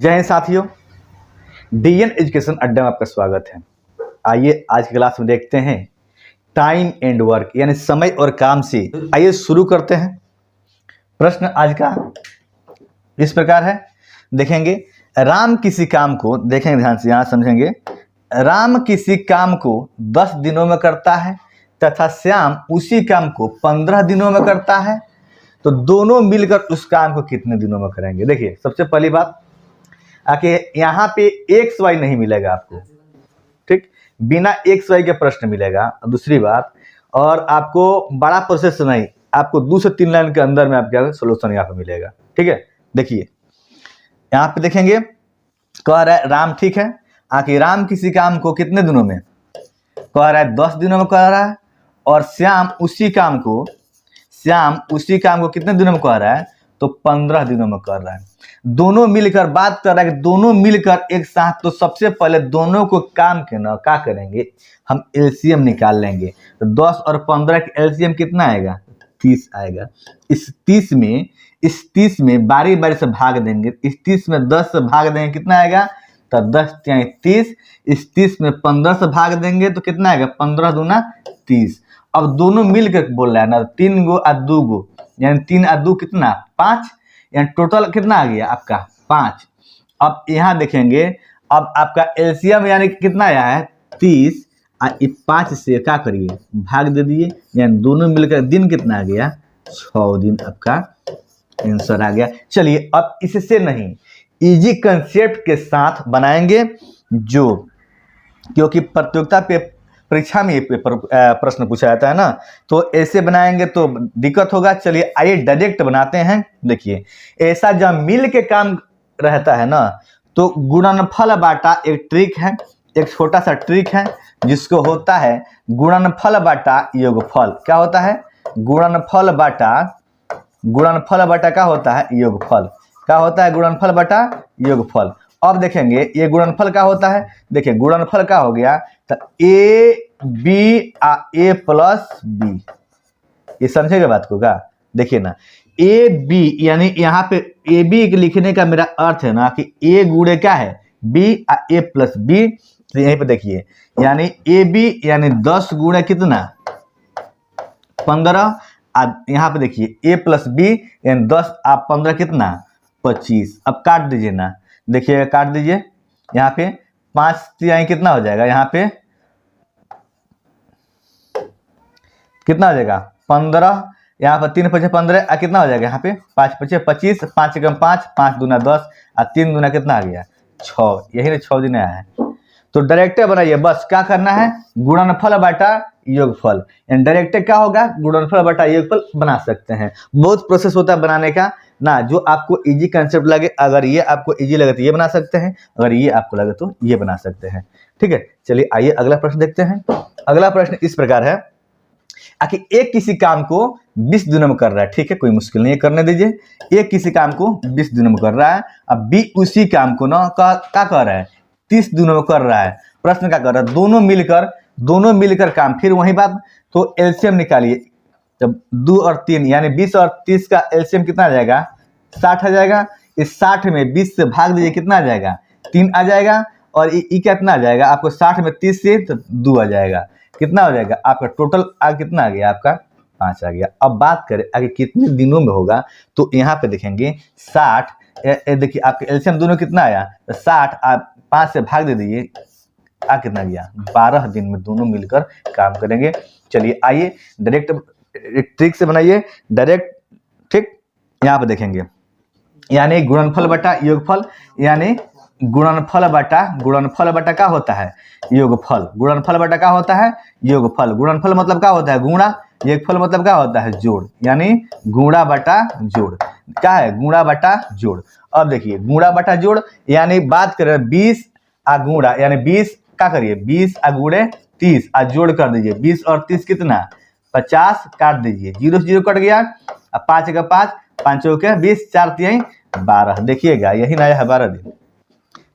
जय हिंद साथियों, DN education अड्डा में आपका स्वागत है। आइए आज की क्लास में देखते हैं टाइम एंड वर्क यानी समय और काम से। आइए शुरू करते हैं। प्रश्न आज का इस प्रकार है, देखेंगे राम किसी काम को, देखेंगे ध्यान से, यहाँ समझेंगे। राम किसी काम को 10 दिनों में करता है तथा श्याम उसी काम को 15 दिनों में करता है, तो दोनों मिलकर उस काम को कितने दिनों में करेंगे। देखिए सबसे पहली बात आके यहाँ पे एक्स वाई नहीं मिलेगा आपको, ठीक, बिना एक्स वाई के प्रश्न मिलेगा। दूसरी बात, और आपको बड़ा प्रोसेस नहीं, आपको 2 से 3 लाइन के अंदर में आपका सोल्यूशन यहाँ पे मिलेगा। ठीक है, देखिए यहाँ पे देखेंगे, कह रहा है राम, ठीक है, आके राम किसी काम को कितने दिनों में कह रहा है, 10 दिनों में कह रहा है, और श्याम उसी काम को कितने दिनों में कह रहा है, तो 15 दिनों में कर रहा है। दोनों मिलकर बात कर रहा है कि दोनों मिलकर एक साथ, तो सबसे पहले दोनों को काम के ना क्या करेंगे, हम एलसीएम निकाल लेंगे। तो 10 और 15 का एलसीएम कितना आएगा, 30 आएगा। इस 30 में बारी बारी से भाग देंगे। इस 30 में 10 से भाग देंगे, कितना आएगा, तो 10 यानी 30। इस 30 में 15 से भाग देंगे तो कितना आएगा, 15 दूना 30। अब दोनों मिलकर बोल रहा है ना, 3 गो और 2 गो, यानी 3 और 2 कितना, 5, यानी टोटल कितना आ गया आपका 5। अब यहाँ देखेंगे, अब आपका एलसीएम यानी कितना आया है, 30, और 5 से क्या करिए, भाग दे दिए, यानी दोनों मिलकर दिन कितना आ गया, 6 दिन आपका आंसर आ गया। चलिए अब इससे नहीं, इजी कंसेप्ट के साथ बनाएंगे, जो क्योंकि प्रतियोगिता पे परीक्षा में ये पेपर प्रश्न पूछा जाता है ना, तो ऐसे बनाएंगे तो दिक्कत होगा। चलिए आइए डायरेक्ट बनाते हैं। देखिए ऐसा जब मिल के काम रहता है ना, तो गुणनफल बांटा एक ट्रिक है, एक छोटा सा ट्रिक है, जिसको होता है गुणनफल बांटा योगफल। क्या होता है, गुणनफल बांटा क्या होता है, योगफल। क्या होता है, गुणनफल बांटा योगफल। अब देखेंगे ये गुणनफल क्या होता है। देखिए गुणनफल क्या हो गया, तो ए बी आ ए प्लस बी, ये समझेगा बात को क्या। देखिए ना, ए बी यानी यहाँ पे ए बी लिखने का मेरा अर्थ है ना कि ए गुणे क्या है, बी आ ए प्लस बी। तो यहीं पे देखिए, यानी ए बी यानी 10 गुणे कितना, 15। यहाँ पे देखिए ए प्लस बी यानी 10 आप 15 कितना, 25। अब काट दीजिए ना, देखिए काट दीजिए, यहाँ पे 5 यानी कितना हो जाएगा, यहाँ पे कितना हो जाएगा, 15। यहाँ पर 3 5 15, कितना हो जाएगा, यहाँ पे 5 5 25, 5 एकम 5, 5 दूना 10, और 3 दूना कितना आ गया, 6। यही ना 6 दिन आया है। तो डायरेक्टर बनाइए, बस क्या करना है, गुणनफल बांटा योगफल। यानी डायरेक्टर क्या होगा, गुणनफल बांटा योगफल बना सकते हैं। बहुत प्रोसेस होता है बनाने का ना, जो आपको इजी कंसेप्ट लगे, अगर ये आपको इजी लगे तो ये बना सकते हैं, अगर ये आपको लगे तो ये बना सकते हैं। ठीक है, चलिए आइए अगला प्रश्न देखते हैं। अगला प्रश्न इस प्रकार है, कि एक किसी काम को 20 दिनों में कर रहा है। ठीक है, कोई मुश्किल नहीं है, करने दीजिए। एक किसी काम को 20 दिनों में कर रहा है, अब बी उसी काम को ना क्या कर रहा है, 30 दिनों में कर रहा है। प्रश्न क्या कर रहा है, दोनों मिलकर काम। फिर वही बात, तो एलसीएम निकालिए। जब 2 और 3 यानी 20 और 30 का एलसीएम कितना आ जाएगा, 60 आ जाएगा। इस 60 में 20 से भाग दीजिए, कितना आ जाएगा, 3 आ जाएगा। और ये कितना आ जाएगा आपको, 60 में 30 से तो 2 आ जाएगा, कितना हो जाएगा आपका टोटल कितना आ गया आपका, 5 आ गया। अब बात करें आगे कितने दिनों में होगा, तो यहाँ पे देखेंगे 60, देखिए आपके एलसीएम दोनों कितना आया, तो 60 आप 5 से भाग दे दीजिए, कितना गया, 12 दिन में दोनों मिलकर काम करेंगे। चलिए आइए डायरेक्ट ट्रिक से बनाइए डायरेक्ट। ठीक, यहाँ पे देखेंगे, यानी गुणनफल बटा योगफल, यानी गुणनफल बटा क्या होता है, योगफल। गुणनफल बटा क्या होता है, योगफल। गुणनफल मतलब क्या होता है, गुणा। योगफल मतलब क्या होता है, जोड़, यानी गुणा बटा जोड़। क्या है, गुणा बटा जोड़। अब देखिए गुणा बटा जोड़, यानी बात करें 20 आ गुणा, यानी 20 क्या करिए, 20 आ गुणे 30 आ जोड़ कर दीजिए। 20 और 30 कितना, 50, काट दीजिए, 0 से 0 कट गया। अब 5 का 5, 5 के 20, 4 3 12। देखिएगा यही नया है 12 दिन।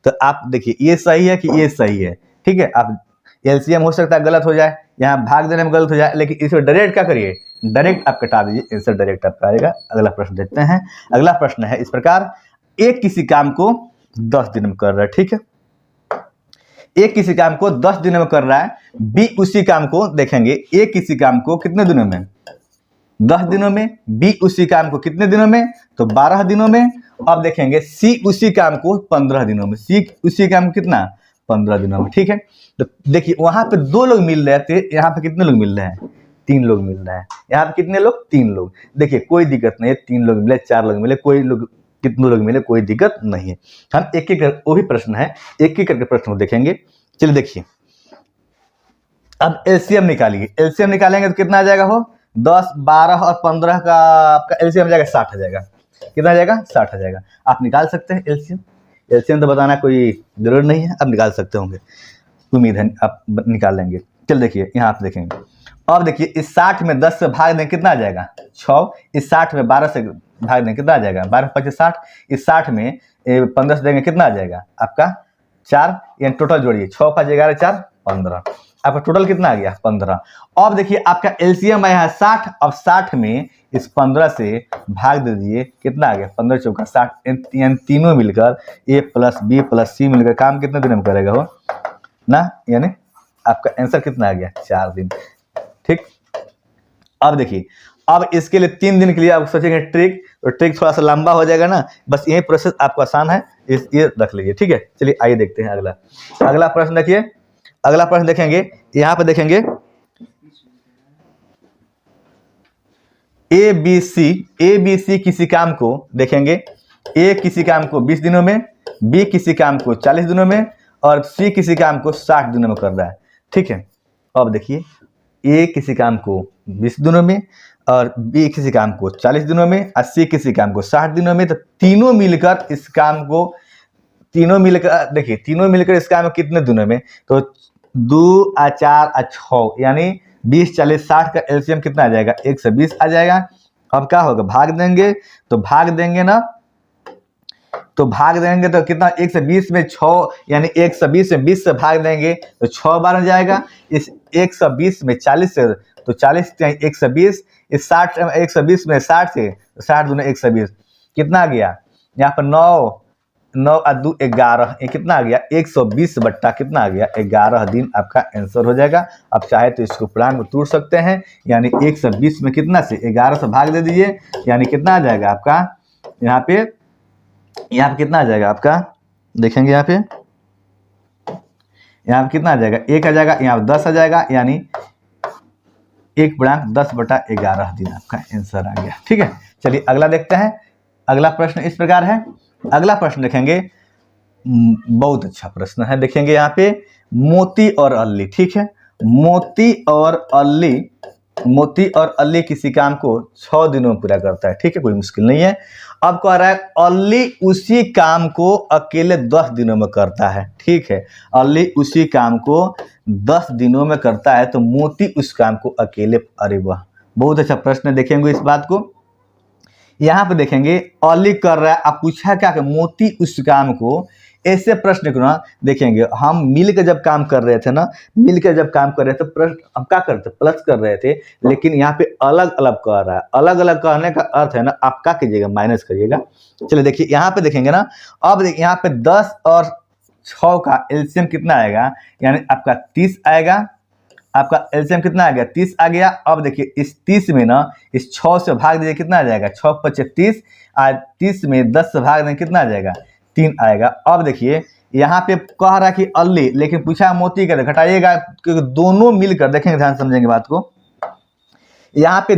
तो आप देखिए ये सही है कि ये सही है। ठीक है, आप एलसीएम हो सकता है गलत हो जाए, यहाँ भाग देने में गलत हो जाए, लेकिन इसमें डायरेक्ट क्या करिए, डायरेक्ट आप कटा दीजिए, आंसर डायरेक्ट आपका आएगा। अगला प्रश्न देखते हैं। अगला प्रश्न है इस प्रकार, एक किसी काम को 10 दिन में कर रहा है, ठीक है। ए किसी काम को 10 दिनों में कर रहा है, बी उसी काम को देखेंगे, ए किसी काम को कितने दिनों में, 10 दिनों में, बी उसी काम को कितने दिनों में, तो 12 दिनों में। अब देखेंगे सी उसी काम को 15 दिनों में, सी उसी काम को कितना, 15 दिनों में, ठीक है। तो देखिए वहां पे 2 लोग मिल रहे थे, यहाँ पे कितने लोग मिल रहे हैं, 3 लोग मिल रहे हैं। यहाँ पे कितने लोग, 3 लोग। देखिए कोई दिक्कत नहीं है, 3 लोग मिले, 4 लोग मिले, कोई लोग कितने लोग मिले, कोई दिक्कत नहीं है। हम एक एक वो भी प्रश्न है, एक एक करके प्रश्न को देखेंगे। चलिए देखिए, अब एलसीएम निकालिए। एलसीएम निकालेंगे तो कितना आ जाएगा, हो 10, 12 और 15 का आपका एलसीएम जाएगा 60 आ जाएगा। कितना आ जाएगा, 60 आ जाएगा। आप निकाल सकते हैं एलसीएम। एलसीएम तो बताना कोई जरूरत नहीं है, आप निकाल सकते होंगे, उम्मीद है आप निकाल लेंगे। चल देखिए यहाँ आप देखेंगे, अब देखिए इस 60 में 10 से भाग दें कितना आ जाएगा, 6। इस 60 में 12 से भाग दें कितना आ जाएगा, 12 25 60। इस 60 में 15 से देंगे कितना आ जाएगा आपका 4, यानी टोटल जोड़िए 6 5 11 4 15, आपका टोटल कितना आ गया 15। अब देखिए आपका एलसीएम आया है 60। अब 60 में इस 15 से भाग दे दीजिए, कितना आ गया 15 चौका 60, यानी तीनों मिलकर ए प्लस बी प्लस सी मिलकर काम कितने दिन में करेगा हो ना, यानी आपका आंसर कितना आ गया 4 दिन, ठीक। अब देखिए, अब इसके लिए 3 दिन के लिए आप सोचेंगे ट्रिक, तो ट्रिक थोड़ा सा लंबा हो जाएगा ना, बस यही प्रोसेस आपको आसान है, ये रख लीजिए, ठीक है। चलिए आइए देखते हैं अगला प्रश्न देखिए। अगला प्रश्न देखेंगे, यहाँ पे देखेंगे ए बी सी किसी काम को देखेंगे, ए किसी काम को 20 दिनों में, बी किसी काम को 40 दिनों में और सी किसी काम को 60 दिनों में कर रहा है, ठीक है। अब देखिए ए किसी काम को 20 दिनों में और बी किसी काम को 40 दिनों में और सी किसी काम को 60 दिनों में, तो तीनों मिलकर इस काम को, तीनों मिलकर इस काम को कितने दिनों में, तो 2 और 4 और 6, यानी 20 40 60 का एलसीएम कितना आ जाएगा 120 आ जाएगा। अब क्या होगा, भाग देंगे तो कितना 120 में 6, यानी 120 में 20 से भाग देंगे तो 6 बार हो जाएगा। इस 120 में 40 से, तो 40 120, इस 60 120 में 60 से, तो 60 दूना 120 कितना आ गया, यहाँ पर 9 और 2 11, ये कितना आ गया 120 बट्टा कितना आ गया 11 दिन आपका आंसर हो जाएगा। आप चाहे तो इसको पूर्णांक में तोड़ सकते हैं, यानी 120 में कितना से 11 से भाग दे दीजिए, यानी कितना आ जाएगा आपका यहाँ पे कितना आ जाएगा आपका, देखेंगे यहाँ पे कितना आ जाएगा 1 आ जाएगा, यहाँ 10 आ जाएगा, यानी 1/10/11 दिन आपका आंसर आ गया, ठीक है। चलिए अगला देखते हैं। अगला प्रश्न इस प्रकार है। अगला प्रश्न देखेंगे, बहुत अच्छा प्रश्न है, देखेंगे यहाँ पे मोती और अल्ली, ठीक है। मोती और अल्ली किसी काम को 6 दिनों में पूरा करता है, ठीक है, कोई मुश्किल नहीं है। अब कह रहा है अल्ली उसी काम को अकेले 10 दिनों में करता है, ठीक है। अल्ली उसी काम को 10 दिनों में करता है, तो मोती उस काम को अकेले, अरे वाह बहुत अच्छा प्रश्न है, देखेंगे इस बात को। यहाँ पे देखेंगे अली कर रहा है, आप पूछा क्या कि मोती उस काम को, ऐसे प्रश्न को ना देखेंगे, हम मिलकर जब काम कर रहे थे ना, तो प्रश्न हम क्या करते प्लस कर रहे थे, लेकिन यहाँ पे अलग अलग कह रहा है। अलग अलग कहने का अर्थ है ना, आप क्या कीजिएगा माइनस करिएगा। चलिए देखिए यहाँ पे देखेंगे ना, अब देखिए यहाँ पे 10 और 6 का एलसीएम कितना आएगा, यानी आपका 30 आएगा। आपका एलसीएम कितना आ गया 30 आ गया। अब देखिए इस 30 में ना इस 6 से भाग दीजिए, कितना आ जाएगा 6 25 30, और 30 में 10 से भाग दें कितना आ जाएगा 3 आएगा। अब देखिए यहाँ पे कह रहा है कि अल्ली, लेकिन पूछा मोती का, घटाइएगा क्योंकि दोनों मिलकर, देखेंगे ध्यान समझेंगे बात को, यहाँ पे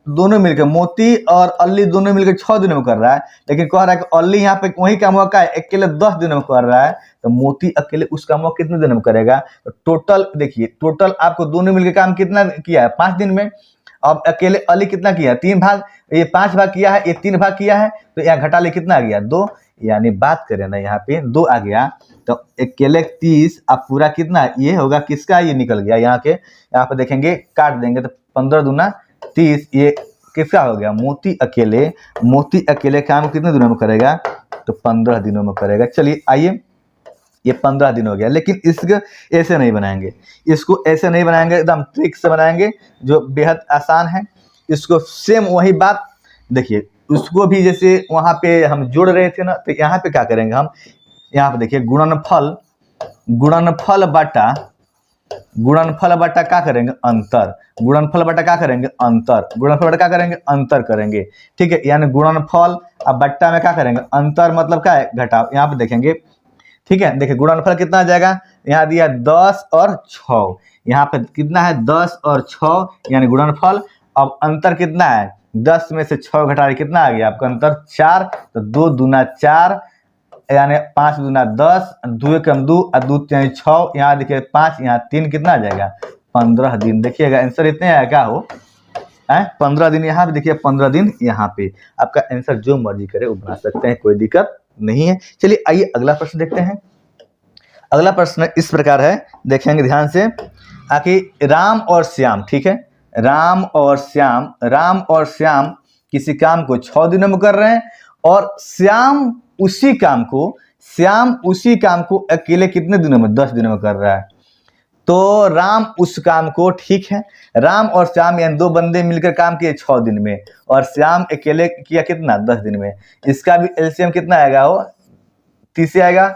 दोनों मिलकर मोती और अल्ली दोनों मिलकर 6 दिनों में कर रहा है, लेकिन कह रहा है कि अल्ली यहाँ पे वही काम हुआ है अकेले 10 दिनों में कर रहा है, तो मोती अकेले उस काम को कितने दिनों में करेगा। तो टोटल देखिए, टोटल आपको दोनों मिलकर काम कितना किया है 5 दिन में। अब अकेले अली कितना किया है 3 भाग, ये 5 भाग किया है, ये 3 भाग किया है, तो यहाँ घटा ले कितना आ गया 2, यानी बात करें ना यहाँ पे 2 आ गया। तो अकेले 30 अब पूरा कितना ये होगा किसका, ये निकल गया यहाँ पे देखेंगे काट देंगे तो 15 दूना 30, ये किसका हो गया मोती अकेले काम कितने दिनों में करेगा, तो 15 दिनों में करेगा। चलिए आइए, ये 15 दिन हो गया, लेकिन इसको ऐसे नहीं बनाएंगे, एकदम ट्रिक से बनाएंगे जो बेहद आसान है। इसको सेम वही बात देखिए, उसको भी जैसे वहाँ पे हम जोड़ रहे थे ना, तो यहाँ पे क्या करेंगे हम, यहाँ पे देखिए गुणनफल, गुणनफल बटा क्या करेंगे, अंतर, गुणनफल बटा क्या करेंगे, अंतर, गुणनफल बटा क्या करेंगे, अंतर करेंगे। ठीक है, यानी गुणनफल अब बट्टा में क्या करेंगे, अंतर मतलब क्या है, घटाव। यहाँ पे देखेंगे, ठीक है, देखिए गुणनफल कितना आ जाएगा, यहाँ दिया 10 और 6, यहाँ पे कितना है 10 और 6 यानी गुणनफल। अब अंतर कितना है, 10 में से 6 घटा रहे कितना आ गया आपका अंतर 4, तो 2 दूना 4 यानी 5 दूना 10, 2 कम 2 और 2 यानी 6, यहाँ देखिए 5 यहाँ 3 कितना आ जाएगा 15 दिन। देखिएगा आंसर इतने आया क्या हो, 15 दिन यहाँ पे देखिए 15 दिन यहाँ पे। आपका आंसर जो मर्जी करे वो बना सकते हैं, कोई दिक्कत नहीं है। चलिए आइए अगला प्रश्न देखते हैं। अगला प्रश्न इस प्रकार है, देखेंगे ध्यान से, आखिर राम और श्याम, ठीक है, राम और श्याम किसी काम को 6 दिनों में कर रहे हैं और श्याम उसी काम को अकेले कितने दिनों में, 10 दिनों में कर रहा है। तो राम उस काम को, ठीक है, राम और श्याम यानी 2 बंदे मिलकर काम किए 6 दिन में और श्याम अकेले किया कितना, 10 दिन में। इसका भी एलसीएम कितना आएगा, हो 30 आएगा,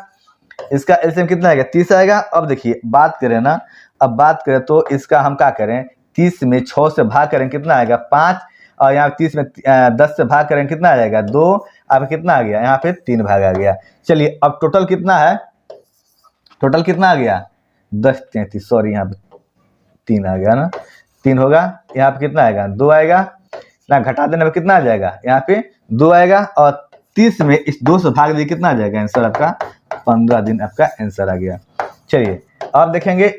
इसका एलसीएम कितना आएगा, 30 आएगा। अब देखिए बात करें ना, अब बात करें तो इसका हम क्या करें, 30 में 6 से भाग करें कितना आएगा 5, और यहाँ 30 में 10 से भाग करें कितना आ जाएगा 2, अब कितना आ गया, यहाँ पे 3 भाग आ गया। चलिए अब टोटल कितना है, टोटल कितना आ गया 10 33, सॉरी यहाँ पे 3 आ गया ना, 3 होगा, यहाँ पे कितना आएगा 2 आएगा ना, घटा देने में कितना आ जाएगा, यहाँ पे 2 आएगा और 30 में इस 2 से भाग दिए कितना आ जाएगा आंसर आपका 15 दिन आपका आंसर आ गया। चलिए अब देखेंगे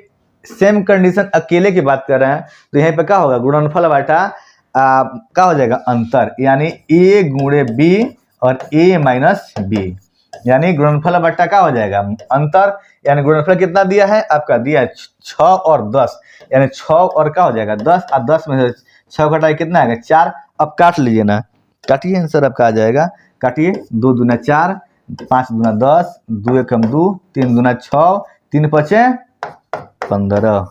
सेम कंडीशन अकेले की बात कर रहे हैं, तो यहाँ पे क्या होगा, गुणनफल बटा क्या हो जाएगा अंतर, यानी a गुणे b और a माइनस b, यानी गुणनफल बट्टा क्या हो जाएगा अंतर, यानी गुणनफल कितना दिया है आपका, दिया है 6 और 10, यानी 6 और क्या हो जाएगा 10, और 10 में से 6 घटाए कितना आएगा 4। अब काट लीजिए ना, काटिए आंसर आपका आ जाएगा, काटिए, 2 दूना 4, 5 दूना 10, 2 एकम 2, 3 दूना 6, 3 पचे 15,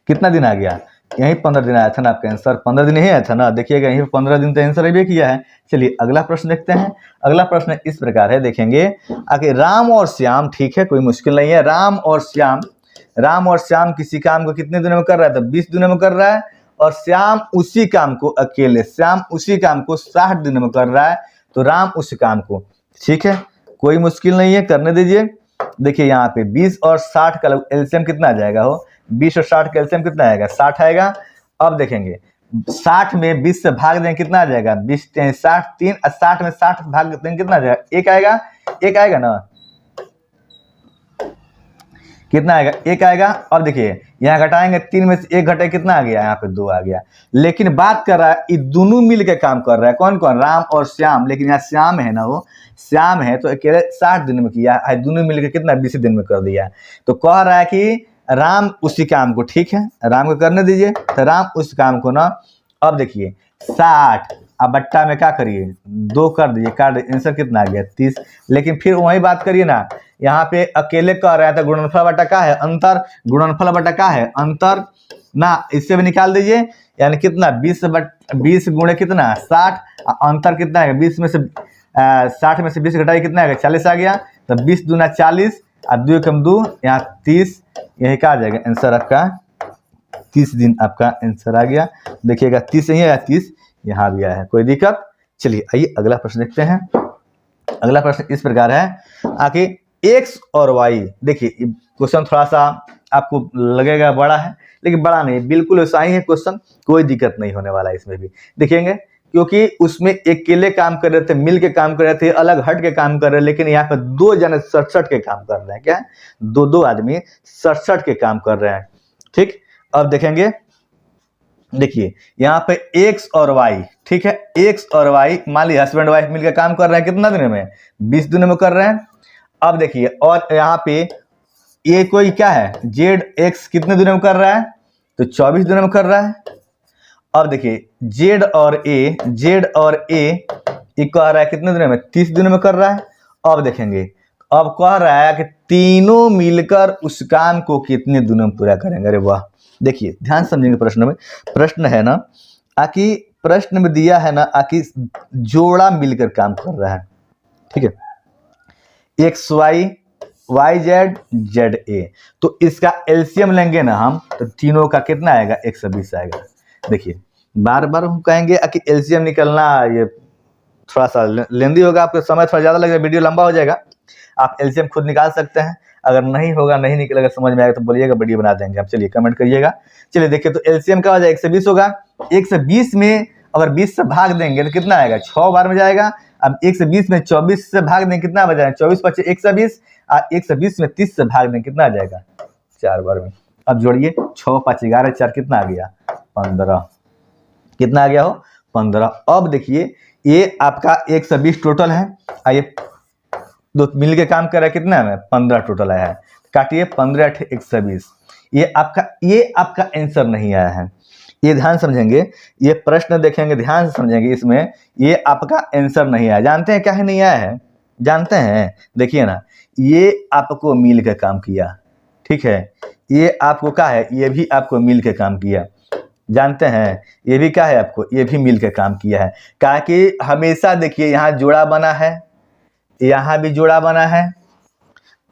कितना दिन आ गया, यही 15 दिन आया था ना आपका आंसर, 15 दिन ही आया था ना, देखिएगा यही 15 दिन तो आंसर भी किया है। चलिए अगला प्रश्न देखते हैं। अगला प्रश्न इस प्रकार है, देखेंगे आखिर राम और श्याम, ठीक है, कोई मुश्किल नहीं है, राम और श्याम किसी काम को कितने दिनों में कर रहा है, तो 20 दिनों में कर रहा है, और श्याम उसी काम को अकेले, श्याम उसी काम को 60 दिनों में कर रहा है, तो राम उस काम को, ठीक है, कोई मुश्किल नहीं है, करने दीजिए। देखिए यहाँ पे 20 और 60 का एलसीएम कितना आ जाएगा, हो 20 और 60 का एलसीएम कितना आएगा 60 आएगा। अब देखेंगे 60 में 20 से भाग देंगे कितना आ जाएगा 20 60 3, और 60 में 60 भाग देंगे कितना आ जाएगा 1 आएगा, 1 आएगा ना, कितना आएगा 1 आएगा। अब देखिए यहाँ घटाएंगे 3 में से 1 घटे कितना आ गया, यहाँ पे 2 आ गया। लेकिन बात कर रहा है ये दोनों मिल के काम कर रहा है, कौन कौन, राम और श्याम, लेकिन यहाँ श्याम है ना, वो श्याम है तो अकेले 60 दिन में किया है, दोनों मिलकर कितना 20 दिन में कर दिया। तो कह रहा है कि राम उसी काम को, ठीक है, राम को करने दीजिए, तो राम उस काम को ना। अब देखिए 60 अब बट्टा में क्या करिए 2 कर दीजिए, काट, आंसर कितना आ गया 30। लेकिन फिर वही बात करिए ना, यहाँ पे अकेले कह रहा था गुणनफल बटा क्या है अंतर, गुणनफल बटा क्या है अंतर ना, इससे भी निकाल दीजिए, यानी कितना 20 गुणे कितना 60, अंतर कितना है 20 में से 60 में से 20 घटाइए कितना आएगा 40 आ गया, तो 20 दूना 40 और 2 कम 2 यहाँ 30, यही क्या आ जाएगा आंसर आपका 30 दिन आपका आंसर आ गया। देखिएगा 30 यही आया, 30 यहाँ भी आया है, कोई दिक्कत। चलिए आइए अगला प्रश्न देखते हैं। अगला प्रश्न इस प्रकार है, आखिर एक्स और वाई, देखिए क्वेश्चन थोड़ा सा आपको लगेगा बड़ा है, लेकिन बड़ा नहीं, बिल्कुल वैसा ही है क्वेश्चन, कोई दिक्कत नहीं होने वाला है इसमें भी। देखेंगे क्योंकि उसमें अकेले काम कर रहे थे, मिल के काम कर रहे थे, अलग हट के काम कर रहे हैं, लेकिन यहाँ पे 2 जने 67 के काम कर रहे हैं, क्या 2 आदमी 67 के काम कर रहे हैं, ठीक। अब देखेंगे, देखिए यहाँ पे एक्स और वाई, ठीक है, एक्स और वाई मान लीजिए हस्बैंड वाइफ मिलकर काम कर रहे हैं, कितना दिनों में 20 दिनों में कर रहे हैं। अब देखिए और यहाँ पे ये कोई क्या है जेड एक्स कितने दिनों में कर रहा है, तो 24 दिनों में कर रहा है। अब देखिए जेड और ए ये कह रहा है कितने दिनों में 30 दिनों में कर रहा है। अब देखेंगे, अब कह रहा है कि तीनों मिलकर उस काम को कितने दिनों में पूरा करेंगे। अरे वाह, देखिए ध्यान समझेंगे प्रश्न में, प्रश्न है ना, कि प्रश्न में दिया है ना कि जोड़ा मिलकर काम कर रहा है, ठीक है, X Y Y Z Z A, तो इसका एलसीएम लेंगे ना हम, तो तीनों का कितना आएगा 120 आएगा। देखिए बार बार हम कहेंगे कि एलसीएम निकलना, ये थोड़ा सा लेंदी होगा, आपको समय थोड़ा ज़्यादा लगेगा, वीडियो लंबा हो जाएगा, आप एलसीएम खुद निकाल सकते हैं। अगर नहीं होगा, नहीं निकलेगा, समझ में आएगा तो बोलिएगा, वीडियो बना देंगे आप। चलिए कमेंट करिएगा। चलिए देखिए, तो एलसीएम क्या हो जाएगा 120 होगा। 120 में अगर 20 से भाग देंगे तो कितना आएगा, 6 बार में जाएगा। अब 120 में 24 से भाग देंगे कितना बजाएगा, 24 × 5 120, और 120 में 30 से भाग देंगे कितना आ जाएगा, 4 बार में। अब जोड़िए, 6 5 11 4 कितना आ गया, 15। कितना आ गया हो, 15। अब देखिए ये आपका 120 टोटल है, ये दो मिल के काम कर रहा है, कितना है 15 टोटल आया है। काटिए, 15 × 120, ये आपका आंसर नहीं आया है। ये ध्यान समझेंगे, ये प्रश्न देखेंगे, ध्यान से समझेंगे, इसमें ये आपका आंसर नहीं आया। जानते हैं क्या है नहीं आया है, जानते हैं, देखिए ना, ये आपको मिल के काम किया, ठीक है, ये आपको क्या है, ये भी आपको मिल के काम किया, जानते हैं, ये भी क्या है आपको, ये भी मिल के काम किया है। कहा कि हमेशा देखिए यहाँ जोड़ा बना है, यहाँ भी जोड़ा बना है,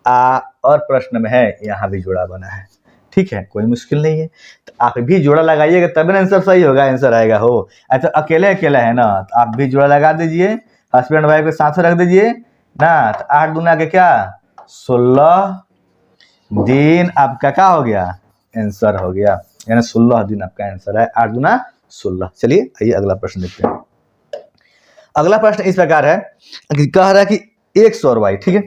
और प्रश्न में है यहाँ भी जोड़ा बना है, ठीक है, कोई मुश्किल नहीं है। तो आप भी जोड़ा लगाइएगा तब ना आंसर सही होगा, आंसर आएगा हो। अच्छा अकेले अकेले है ना, तो आप भी जोड़ा लगा दीजिए, हस्बैंड वाइफ के साथ रख दीजिए ना, तो 8 दूना के क्या 16 दिन आपका क्या हो गया, आंसर हो गया, यानी 16 दिन आपका आंसर है, 8 दूना 16। चलिए आइए अगला प्रश्न देखते हैं। अगला प्रश्न इस प्रकार है, कह रहा है कि एक्स और वाई, ठीक है,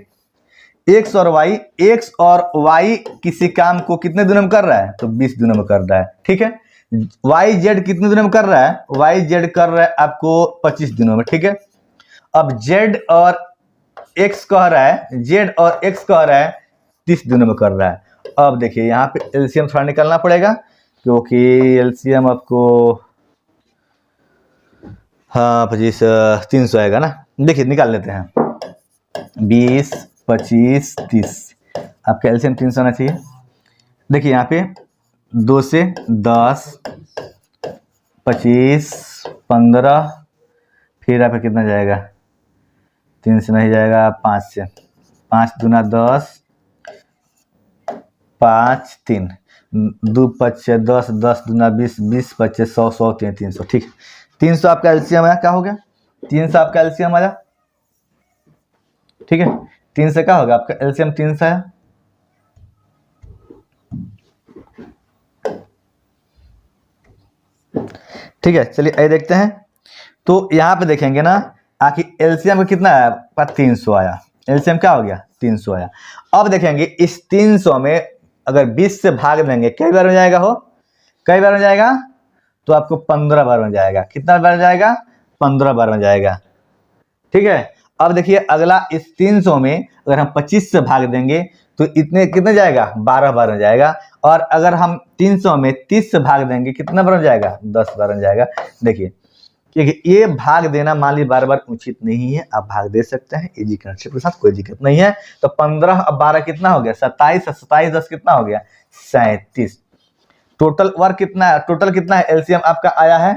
एक्स और वाई, एक्स और वाई किसी काम को कितने दिनों में कर रहा है, तो 20 दिनों में कर रहा है, ठीक है। वाई जेड कितने दिनों में कर रहा है, वाई जेड कर रहा है आपको 25 दिनों में, ठीक है। अब जेड और एक्स कह रहा है, जेड और एक्स कह रहा है 30 दिनों में कर रहा है। अब देखिए यहाँ पे एलसीएम थोड़ा निकालना पड़ेगा, क्योंकि एलसीएम आपको हाँ 25 300 आएगा ना। देखिए निकाल लेते हैं, 20 25 30, आपका एलसीएम 300 आना चाहिए। देखिए यहाँ पे 2 से 10 25 15, फिर आपका कितना जाएगा, 3 से नहीं जाएगा, 5 से, 5 दूना 10, 5 3 2 5 10, 10 दूना 20, 20 5 100, 100 3 300, ठीक है। 300 आपका एलसीएम आया, क्या हो गया, 300 आपका एलसीएम आया, ठीक है। 3 से क्या होगा आपका एलसीएम, 3 से आया, ठीक है। चलिए ये देखते हैं, तो यहाँ पे देखेंगे ना आखिर एलसीएम का कितना आया, 300 आया, एलसीएम क्या हो गया 300 आया। अब देखेंगे इस 300 में अगर 20 से भाग देंगे कई बार में जाएगा हो, कई बार में जाएगा, तो आपको 15 बार में जाएगा। कितना बार जाएगा, 15 बार में जाएगा, ठीक है। अब देखिए अगला, इस 300 में अगर हम 25 से भाग देंगे तो इतने कितने जाएगा, 12 बार में जाएगा। और अगर हम 300 में 30 से भाग देंगे कितना बार में जाएगा, 10 बार में जाएगा। देखिए क्योंकि ये भाग देना मान ली बार बार उचित नहीं है, आप भाग दे सकते हैं इजी कंसेप्ट के साथ, कोई दिक्कत नहीं है। तो 15 अब 12 कितना हो गया, 27, 27 10 कितना हो गया, 37। टोटल वर्क कितना है, टोटल कितना है, एलसीएम आपका आया है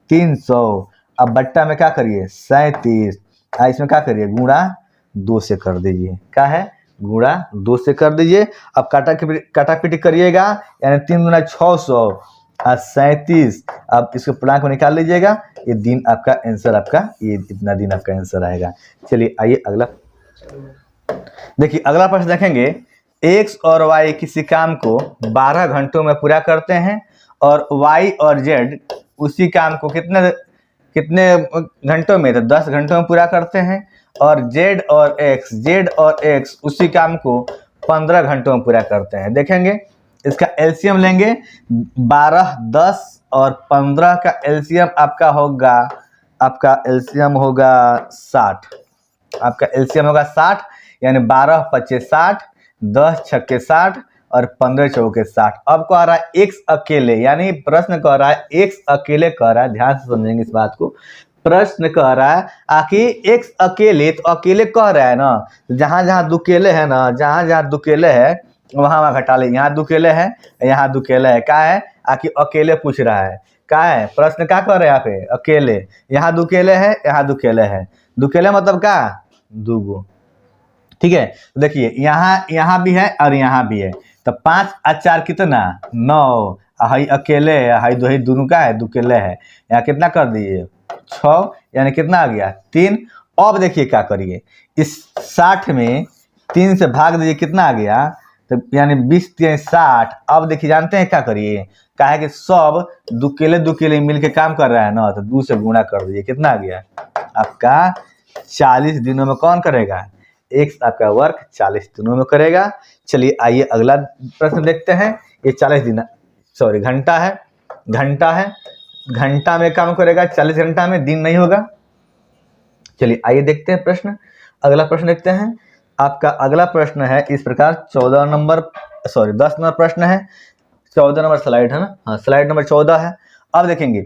300। अब बट्टा में क्या करिए 37, इसमें क्या करिए गुणा 2 से कर दीजिए, क्या है गुणा 2 से कर दीजिए। अब काटापीटी करिएगा, यानी 3 दूना 600 और 37, अब इसको पूर्णांक में निकाल लीजिएगा, ये दिन आपका आंसर, आपका ये इतना दिन आपका आंसर आएगा। चलिए आइए अगला, देखिए अगला प्रश्न देखेंगे, एक्स और वाई किसी काम को 12 घंटों में पूरा करते हैं और वाई और जेड उसी काम को कितने घंटों में, तो 10 घंटों में पूरा करते हैं। और जेड और एक्स उसी काम को 15 घंटों में पूरा करते हैं। देखेंगे इसका एलसीएम लेंगे, 12 10 और 15 का एलसीएम आपका होगा, आपका एलसीएम होगा 60, आपका एलसीएम होगा 60, यानी 12 25 60, 10 छक्के 60 और 15 चौके 60। अब कह रहा है एक्स अकेले, यानी प्रश्न कह रहा है एक्स अकेले कह रहा है, ध्यान से समझेंगे इस बात को। प्रश्न कह रहा है आखिर एक्स अकेले, तो अकेले कह रहा है ना, जहां जहां दुकेले है ना, जहां जहां दुकेले है वहां वहां घटा ले, यहाँ दुकेले है यहाँ दुकेले है, क्या है आखिर अकेले पूछ रहा है। क्या है प्रश्न, क्या कर रहे हैं यहाँ पे, अकेले, यहाँ दुकेले है, यहाँ दुकेले है, दुकेले मतलब क्या, दूगो, ठीक है। तो देखिए यहाँ भी है और यहाँ भी है, तो 5 और 4 कितना, 9, हाई अकेले है, हाई दो, दोनों का है, दुकेले है, यहाँ कितना कर दिए 6, यानी कितना आ गया 3। अब देखिए क्या करिए, इस 60 में 3 से भाग दीजिए, कितना आ गया, तो यानी 20 3 60। अब देखिए जानते हैं क्या करिए, क्या है कि सब दुकेले दुकेले मिल के काम कर रहा है ना, तो 2 से गुणा कर दीजिए, कितना आ गया आपका 40 दिनों में कौन करेगा, एक आपका वर्क 40 दिनों में करेगा। चलिए आइए अगला प्रश्न देखते हैं। ये 40 दिन, सॉरी घंटा है, घंटा है, घंटा में काम करेगा, 40 घंटा में, दिन नहीं होगा। चलिए आइए देखते हैं प्रश्न, अगला प्रश्न देखते हैं। आपका अगला प्रश्न है इस प्रकार 14 नंबर, सॉरी 10 नंबर प्रश्न है, 14 नंबर स्लाइड है ना, हाँ स्लाइड नंबर 14 है। अब देखेंगे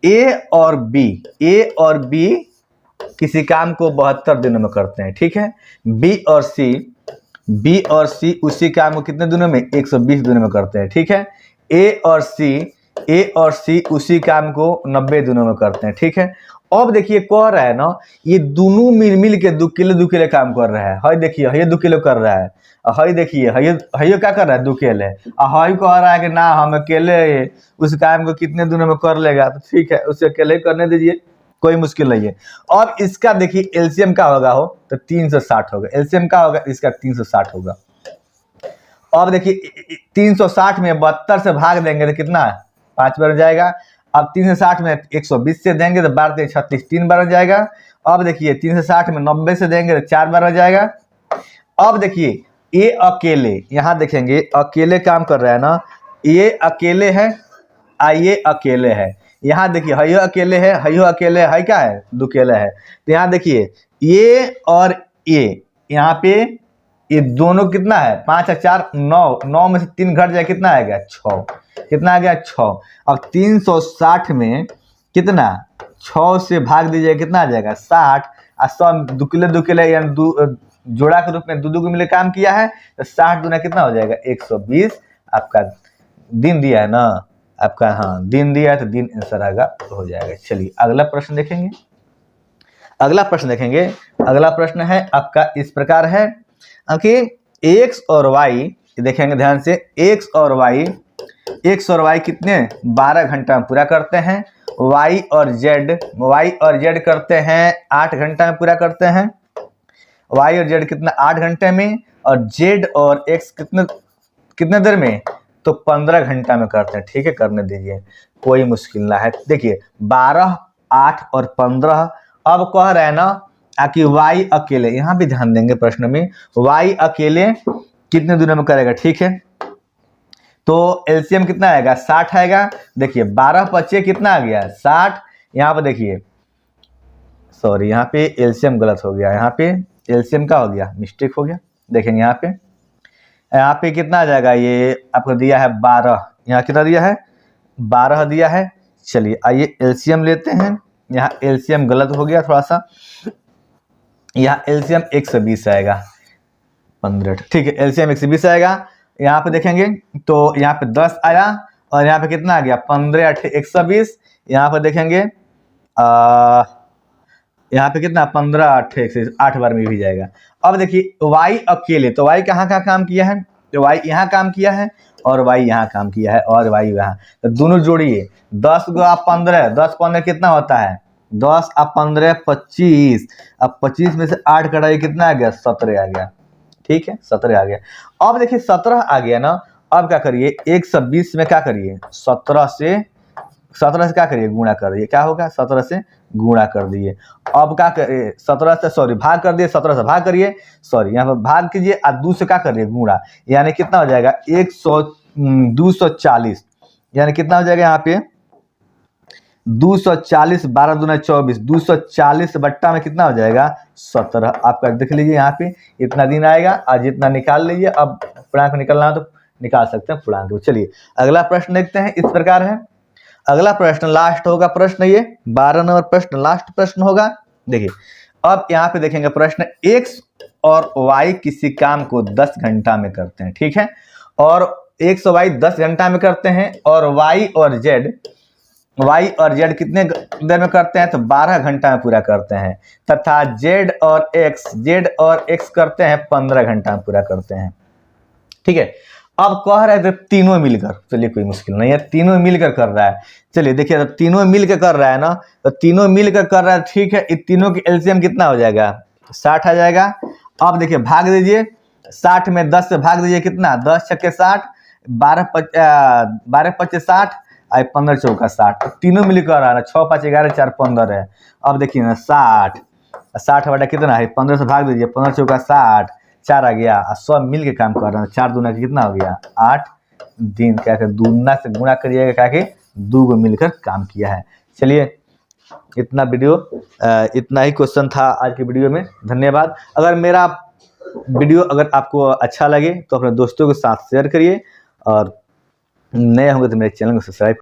ए और बी किसी काम को 72 दिनों में करते हैं, ठीक है। बी और सी उसी काम को कितने दिनों में, 120 दिनों में करते हैं, ठीक है। ए और सी उसी काम को 90 दिनों में करते हैं, ठीक है। अब देखिए कह रहा है ना, ये दोनों मिल के दुकेले काम कर रहा है। हाई देखिए ये दुकेले कर रहा है, हाई देखिए हयो क्या कर रहा है, दुकेले। हाई कह रहा है कि ना हम अकेले उस काम को कितने दिनों में कर लेगा, तो ठीक है उसे अकेले करने दीजिए, कोई मुश्किल नहीं है। और इसका देखिए एलसीएम का होगा हो तो 360 होगा, एलसीएम का होगा इसका 360 होगा। अब देखिए 360 में 72 से भाग देंगे तो कितना 5 बार जाएगा। अब 360 में 120 से देंगे तो 12 36 3 बार जाएगा। अब देखिए 360 में 90 से देंगे तो 4 बार जाएगा। अब देखिए ये अकेले, यहाँ देखेंगे अकेले काम कर रहा है ना, ये अकेले है, ये अकेले है। यहाँ देखिए हयो अकेले है, हयो अकेले है, क्या है दुकेले है। तो यहाँ देखिए ये और ये, यहाँ पे ये दोनों कितना है, 5 और 4 9, 9 में से 3 घट जाए, कितना आ गया 6, कितना आ गया 6। अब 360 में कितना 6 से भाग दीजिए, कितना आ जाएगा 60। और 100 दुकेले यानी जोड़ा के रूप में दो को मिले काम किया है, तो 60 दूना कितना हो जाएगा 120। आपका दिन दिया है ना आपका, हाँ दिन दिया है तो दिन आंसर आएगा हो जाएगा। चलिए अगला प्रश्न देखेंगे, अगला प्रश्न देखेंगे। अगला प्रश्न है आपका इस प्रकार है कि एक्स और वाई, देखेंगे ध्यान से, एक्स और वाई कितने 12 घंटा में पूरा करते हैं। वाई और जेड करते हैं 8 घंटा में पूरा करते हैं। वाई और जेड कितना 8 घंटे में, और जेड और एक्स कितने देर में, तो 15 घंटा में करते हैं, ठीक है करने दीजिए, कोई मुश्किल ना है। देखिए 12 8 और 15। अब कह रहा है ना कि वाई अकेले, यहाँ भी ध्यान देंगे प्रश्न में, वाई अकेले कितने दिनों में करेगा, ठीक है। तो एलसीएम कितना आएगा 60 आएगा। देखिए 12 बचे कितना आ गया 60। यहाँ पे देखिए सॉरी यहाँ पे एलसीएम गलत हो गया, यहाँ पे एलसीएम का हो गया मिस्टेक हो गया। देखेंगे यहाँ पे कितना आ जाएगा, ये आपको दिया है 12, यहाँ कितना दिया है 12 दिया है। चलिए आइए एलसीएम लेते हैं, यहाँ एलसीएम गलत हो गया थोड़ा सा, यहाँ एलसीएम 120 आएगा 15, ठीक है एलसीएम 120 आएगा। यहाँ पे देखेंगे तो यहाँ पे 10 आया, और यहाँ पे कितना आ गया 15 8 120। यहाँ पे देखेंगे यहाँ पे कितना 15 8 120, 8 बार में भी जाएगा। अब देखिए वाई अकेले, तो वाई कहाँ काम किया है, तो वाई यहाँ काम किया है, और वाई यहाँ काम किया है, और वाई यहाँ, तो दोनों जोड़िए 10 को आप 15, 10 15 कितना होता है 10 आप 15 25। अब 25 में से 8 कटाइए, कितना आ गया 17 आ गया, ठीक है 17 आ गया। अब देखिए 17 आ गया ना, अब क्या करिए 120 में क्या करिए 17 से क्या करिए गुणा कर दिए, क्या होगा 17 से गुणा कर दिए। अब क्या करिए 17 से सॉरी भाग कर दिए, 17 से भाग करिए, सॉरी यहाँ पर भाग कीजिए, और 2 से क्या करिए गुणा, यानी कितना हो जाएगा 240, यानी कितना हो जाएगा यहाँ पे 240, 12 दूना 24, 240 बट्टा में कितना हो जाएगा 17। आपका देख लीजिए यहाँ पे इतना दिन आएगा, आज इतना निकाल लीजिए। अब पूर्णांक निकालना हो तो निकाल सकते हैं पूर्णांक। चलिए अगला प्रश्न देखते हैं, इस प्रकार है। अगला प्रश्न लास्ट होगा प्रश्न, ये 12 नंबर प्रश्न लास्ट प्रश्न होगा। देखिए अब यहाँ पे देखेंगे प्रश्न, एक्स और वाई किसी काम को 10 घंटा में करते हैं, ठीक है, और एक्स और वाई 10 घंटा में करते हैं, और वाई और जेड y और z कितने देर में करते हैं, तो 12 घंटा में पूरा करते हैं, तथा z और x करते हैं 15 घंटा में पूरा करते हैं। ठीक है, अब कह रहे थे तीनों मिलकर, चलिए कोई मुश्किल नहीं है, तीनों मिलकर कर रहा है। चलिए देखिए, जब तीनों मिलकर कर रहा है ना, तो तीनों मिलकर कर रहा है, ठीक है, इन तीनों की एलसीएम कितना हो जाएगा, 60 आ जाएगा। अब देखिए भाग दीजिए, 60 में 10 से भाग दीजिए, कितना, 10 छक्के 60, 12 पच्चे 60, 15 चौका 60, तीनों मिलकर आ रहा है, 6 5 11 4 15 है। अब देखिए ना, 60 बटा कितना है, 15 से भाग दीजिए, 15 चौका 60, 4 आ गया, और सब मिल के काम कर रहे हैं, 4 दूना कितना हो गया, 8 दिन, क्या कर दूना से गुणा करिएगा, क्या कि 2 को मिलकर काम किया है। चलिए इतना ही क्वेश्चन था आज की वीडियो में। धन्यवाद। अगर मेरा वीडियो अगर आपको अच्छा लगे तो अपने दोस्तों के साथ शेयर करिए, और नए होंगे तो मेरे चैनल को सब्सक्राइब